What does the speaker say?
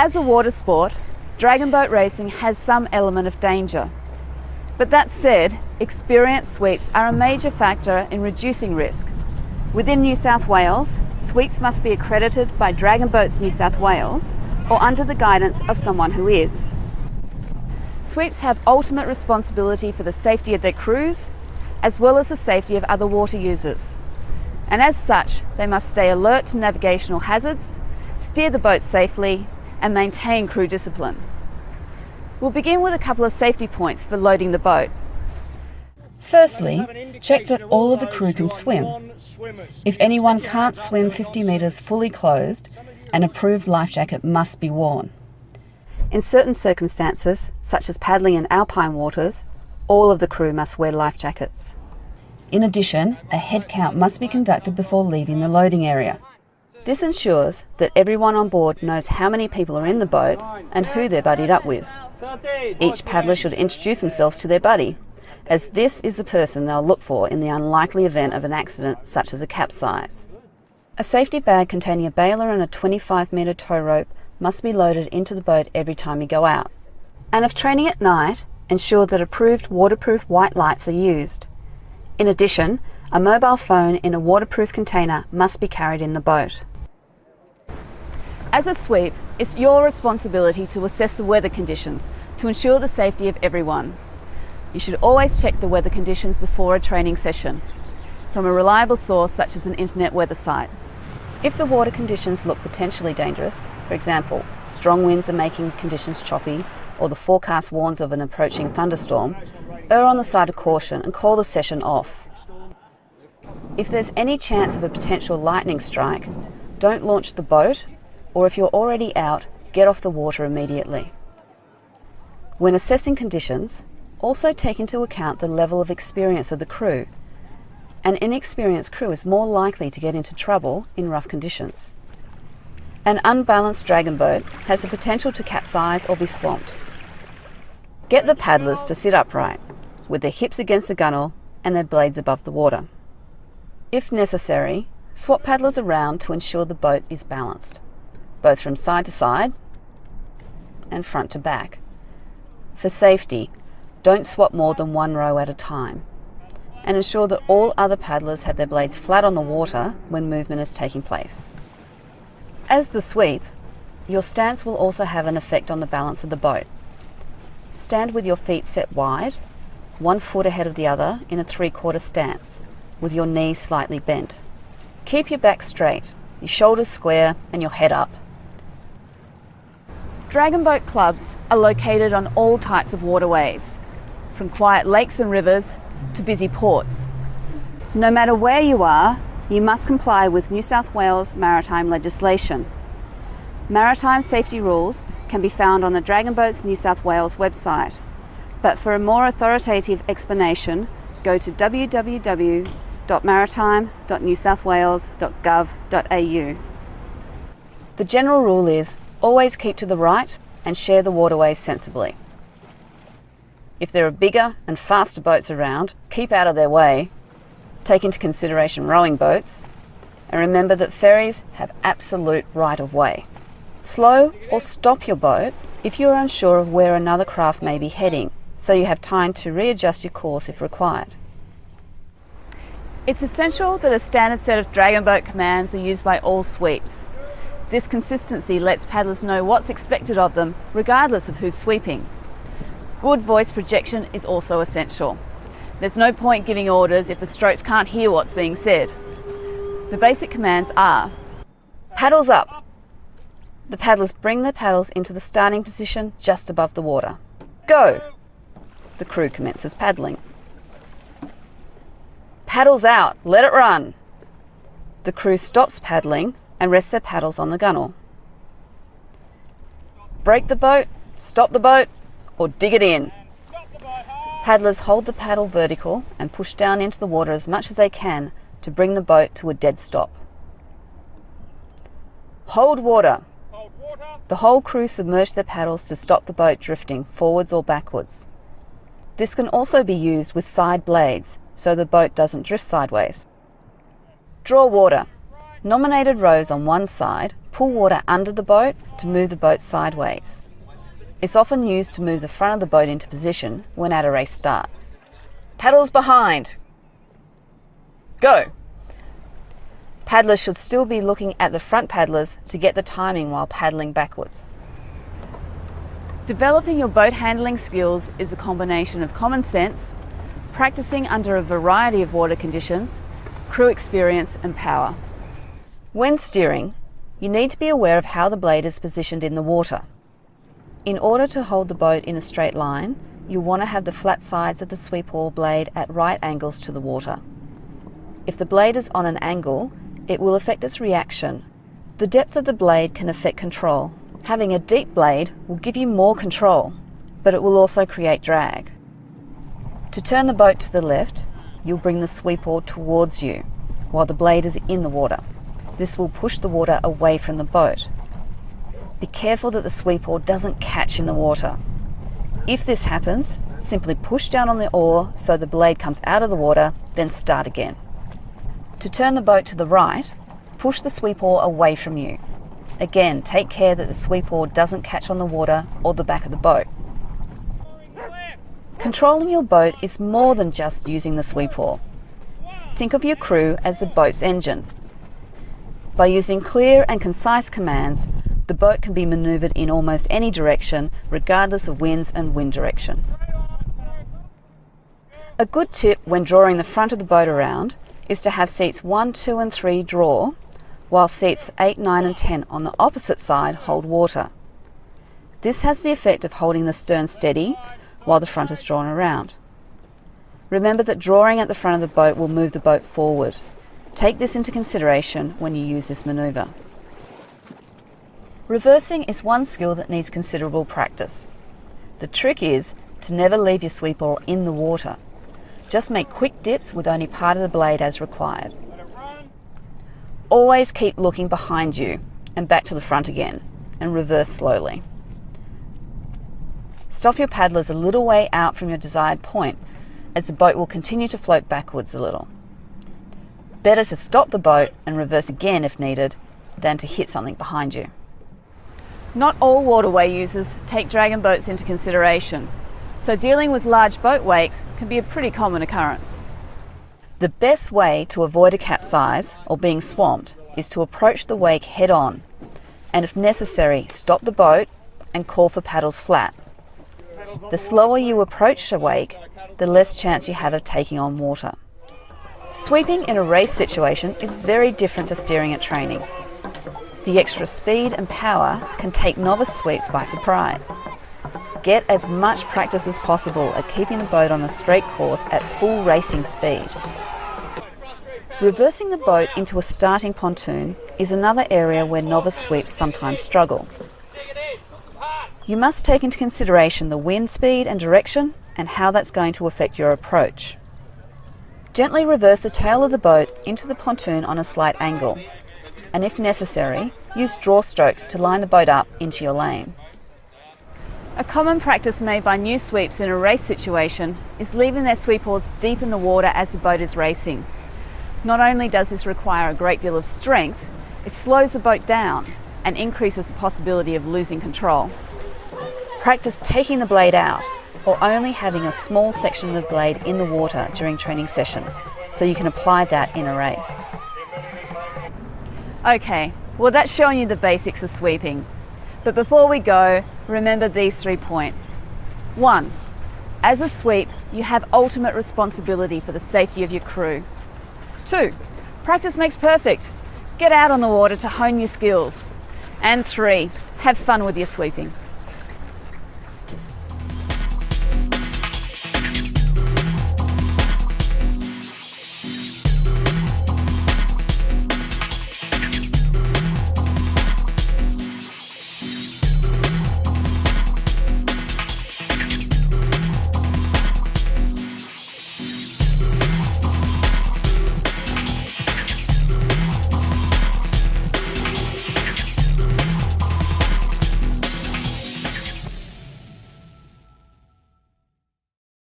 As a water sport, Dragonboat racing has some element of danger. But that said, experienced sweeps are a major factor in reducing risk. Within New South Wales, sweeps must be accredited by Dragonboats New South Wales or under the guidance of someone who is. Sweeps have ultimate responsibility for the safety of their crews, as well as the safety of other water users. And as such, they must stay alert to navigational hazards, steer the boat safely, and maintain crew discipline. We'll begin with a couple of safety points for loading the boat. Firstly, check that all of the crew can swim. If anyone can't swim 50 metres fully clothed, an approved life jacket must be worn. In certain circumstances, such as paddling in alpine waters, all of the crew must wear life jackets. In addition, a head count must be conducted before leaving the loading area. This ensures that everyone on board knows how many people are in the boat and who they're buddied up with. Each paddler should introduce themselves to their buddy, as this is the person they'll look for in the unlikely event of an accident such as a capsize. A safety bag containing a bailer and a 25-metre tow rope must be loaded into the boat every time you go out. And if training at night, ensure that approved waterproof white lights are used. In addition, a mobile phone in a waterproof container must be carried in the boat. As a sweep, it's your responsibility to assess the weather conditions to ensure the safety of everyone. You should always check the weather conditions before a training session, from a reliable source such as an internet weather site. If the water conditions look potentially dangerous, for example, strong winds are making conditions choppy, or the forecast warns of an approaching thunderstorm, err on the side of caution and call the session off. If there's any chance of a potential lightning strike, don't launch the boat, or if you're already out, get off the water immediately. When assessing conditions, also take into account the level of experience of the crew. An inexperienced crew is more likely to get into trouble in rough conditions. An unbalanced dragonboat has the potential to capsize or be swamped. Get the paddlers to sit upright, with their hips against the gunwale and their blades above the water. If necessary, swap paddlers around to ensure the boat is balanced, both from side to side and front to back. For safety, don't swap more than one row at a time, and ensure that all other paddlers have their blades flat on the water when movement is taking place. As the sweep, your stance will also have an effect on the balance of the boat. Stand with your feet set wide, 1 foot ahead of the other in a 3/4 stance, with your knees slightly bent. Keep your back straight, your shoulders square and your head up. Dragonboat clubs are located on all types of waterways, from quiet lakes and rivers to busy ports. No matter where you are, you must comply with New South Wales maritime legislation. Maritime safety rules can be found on the Dragonboats New South Wales website, but for a more authoritative explanation, go to www.maritime.newsouthwales.gov.au. The general rule is always keep to the right and share the waterways sensibly. If there are bigger and faster boats around, keep out of their way. Take into consideration rowing boats, and remember that ferries have absolute right of way. Slow or stop your boat if you are unsure of where another craft may be heading, so you have time to readjust your course if required. It's essential that a standard set of Dragonboat commands are used by all sweeps. This consistency lets paddlers know what's expected of them, regardless of who's sweeping. Good voice projection is also essential. There's no point giving orders if the strokes can't hear what's being said. The basic commands are: paddles up. The paddlers bring their paddles into the starting position just above the water. Go. The crew commences paddling. Paddles out, let it run. The crew stops paddling and rests their paddles on the gunwale. Break the boat, stop the boat, or dig it in. Paddlers hold the paddle vertical and push down into the water as much as they can to bring the boat to a dead stop. Hold water. The whole crew submerge their paddles to stop the boat drifting forwards or backwards. This can also be used with side blades so the boat doesn't drift sideways. Draw water. Nominated rows on one side Pull water under the boat to move the boat sideways. It's often used to move the front of the boat into position when at a race start. Paddles behind. Go! Paddlers should still be looking at the front paddlers to get the timing while paddling backwards. Developing your boat handling skills is a combination of common sense, practicing under a variety of water conditions, crew experience and power. When steering, you need to be aware of how the blade is positioned in the water. In order to hold the boat in a straight line, you'll want to have the flat sides of the sweep oar blade at right angles to the water. If the blade is on an angle, it will affect its reaction. The depth of the blade can affect control. Having a deep blade will give you more control, but it will also create drag. To turn the boat to the left, you'll bring the sweep oar towards you while the blade is in the water. This will push the water away from the boat. Be careful that the sweep oar doesn't catch in the water. If this happens, simply push down on the oar so the blade comes out of the water, then start again. To turn the boat to the right, push the sweep oar away from you. Again, take care that the sweep oar doesn't catch on the water or the back of the boat. Controlling your boat is more than just using the sweep oar. Think of your crew as the boat's engine. By using clear and concise commands, the boat can be manoeuvred in almost any direction, regardless of winds and wind direction. A good tip when drawing the front of the boat around is to have seats 1, 2 and 3 draw, while seats 8, 9 and 10 on the opposite side hold water. This has the effect of holding the stern steady while the front is drawn around. Remember that drawing at the front of the boat will move the boat forward. Take this into consideration when you use this manoeuvre. Reversing is one skill that needs considerable practice. The trick is to never leave your sweep oar in the water. Just make quick dips with only part of the blade as required. Always keep looking behind you and back to the front again, and reverse slowly. Stop your paddlers a little way out from your desired point, as the boat will continue to float backwards a little. Better to stop the boat and reverse again if needed, than to hit something behind you. Not all waterway users take dragon boats into consideration, so dealing with large boat wakes can be a pretty common occurrence. The best way to avoid a capsize or being swamped is to approach the wake head on, and if necessary, stop the boat and call for paddles flat. The slower you approach a wake, the less chance you have of taking on water. Sweeping in a race situation is very different to steering at training. The extra speed and power can take novice sweeps by surprise. Get as much practice as possible at keeping the boat on a straight course at full racing speed. Reversing the boat into a starting pontoon is another area where novice sweeps sometimes struggle. You must take into consideration the wind speed and direction and how that's going to affect your approach. Gently reverse the tail of the boat into the pontoon on a slight angle, and if necessary, use draw strokes to line the boat up into your lane. A common practice made by new sweeps in a race situation is leaving their sweep oars deep in the water as the boat is racing. Not only does this require a great deal of strength, it slows the boat down and increases the possibility of losing control. Practice taking the blade out or only having a small section of the blade in the water during training sessions, so you can apply that in a race. Okay, well that's showing you the basics of sweeping. But before we go, remember these 3 points. 1. As a sweep, you have ultimate responsibility for the safety of your crew. 2. Practice makes perfect. Get out on the water to hone your skills. And 3. Have fun with your sweeping.